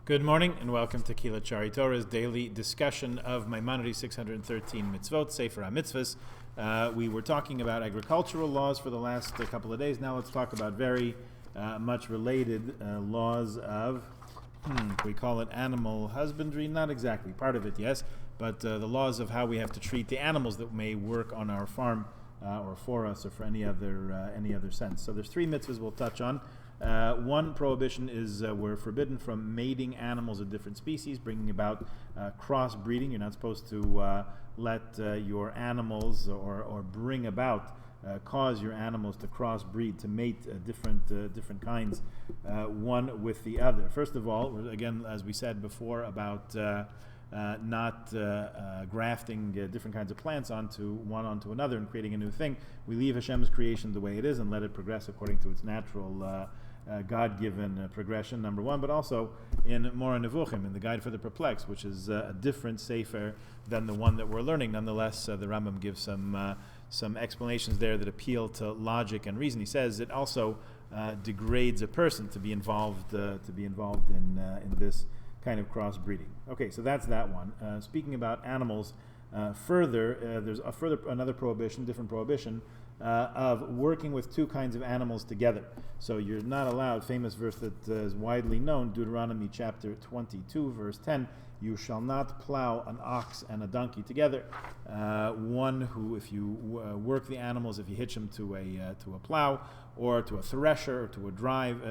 Good morning and welcome to Kila Chari Torah's daily discussion of Maimonides' 613 mitzvot, Sefer HaMitzvahs. We were talking about agricultural laws for the last couple of days. Now let's talk about very much related laws of, we call it animal husbandry. Not exactly, part of it, yes, but the laws of how we have to treat the animals that may work on our farm or for us or for any other sense. So there's three mitzvahs we'll touch on. One prohibition is we're forbidden from mating animals of different species, bringing about crossbreeding. You're not supposed to let your animals or bring about, cause your animals to crossbreed, to mate different kinds, one with the other. First of all, again, as we said before about not grafting different kinds of plants onto another and creating a new thing. We leave Hashem's creation the way it is and let it progress according to its natural God-given progression, number one, but also in Mora Nevuchim, in the Guide for the Perplexed, which is a different sefer than the one that we're learning. Nonetheless, the Rambam gives some explanations there that appeal to logic and reason. He says it also degrades a person to be involved in this kind of crossbreeding. Okay, so that's that one. Speaking about animals, further, there's another prohibition, different prohibition, of working with two kinds of animals together. So you're not allowed, famous verse that is widely known, Deuteronomy chapter 22, verse 10, you shall not plow an ox and a donkey together. One who, if you work the animals, if you hitch them to a plow or to a thresher or to drive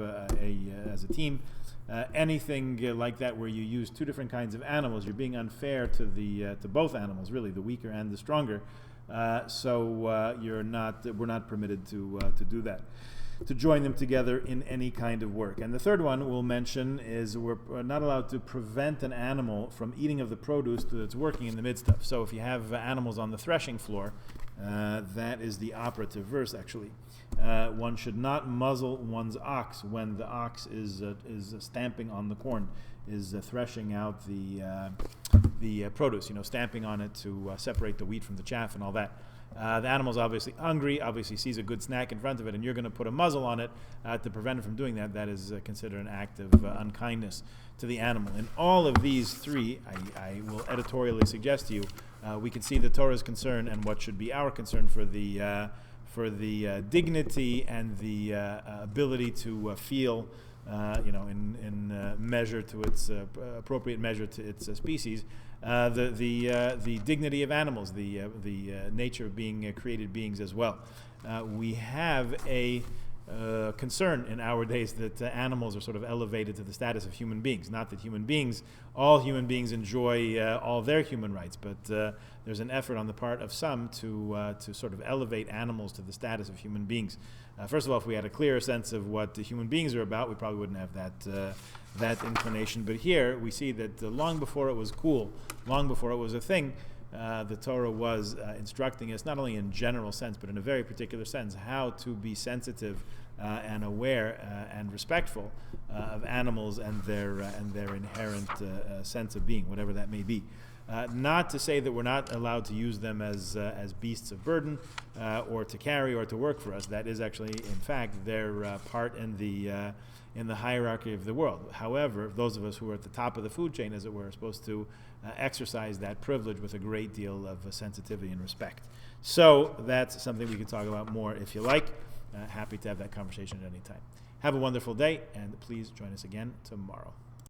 as a team, anything like that where you use two different kinds of animals, you're being unfair to both animals, really, the weaker and the stronger. So we're not permitted to do that, to join them together in any kind of work. And the third one we'll mention is we're not allowed to prevent an animal from eating of the produce that it's working in the midst of. So if you have animals on the threshing floor, that is the operative verse actually. One should not muzzle one's ox when the ox is stamping on the corn, is threshing out the produce, stamping on it to separate the wheat from the chaff and all that. The animal's obviously hungry, obviously sees a good snack in front of it, and you're going to put a muzzle on it to prevent it from doing that. That is considered an act of unkindness to the animal. In all of these three, I will editorially suggest to you, we can see the Torah's concern and what should be our concern for the dignity and the ability to feel, in measure to its appropriate measure to its species, the dignity of animals, the nature of being created beings as well. We have a concern in our days that animals are sort of elevated to the status of human beings. Not that all human beings enjoy all their human rights, but there's an effort on the part of some to sort of elevate animals to the status of human beings. First of all, if we had a clearer sense of what the human beings are about, we probably wouldn't have that inclination. But here we see that long before it was cool, long before it was a thing, the Torah was instructing us, not only in general sense, but in a very particular sense, how to be sensitive and aware and respectful of animals and their inherent sense of being, whatever that may be. Not to say that we're not allowed to use them as beasts of burden or to carry or to work for us. That is actually, in fact, their part in the hierarchy of the world. However, those of us who are at the top of the food chain, as it were, are supposed to exercise that privilege with a great deal of sensitivity and respect. So that's something we can talk about more if you like. Happy to have that conversation at any time. Have a wonderful day, and please join us again tomorrow.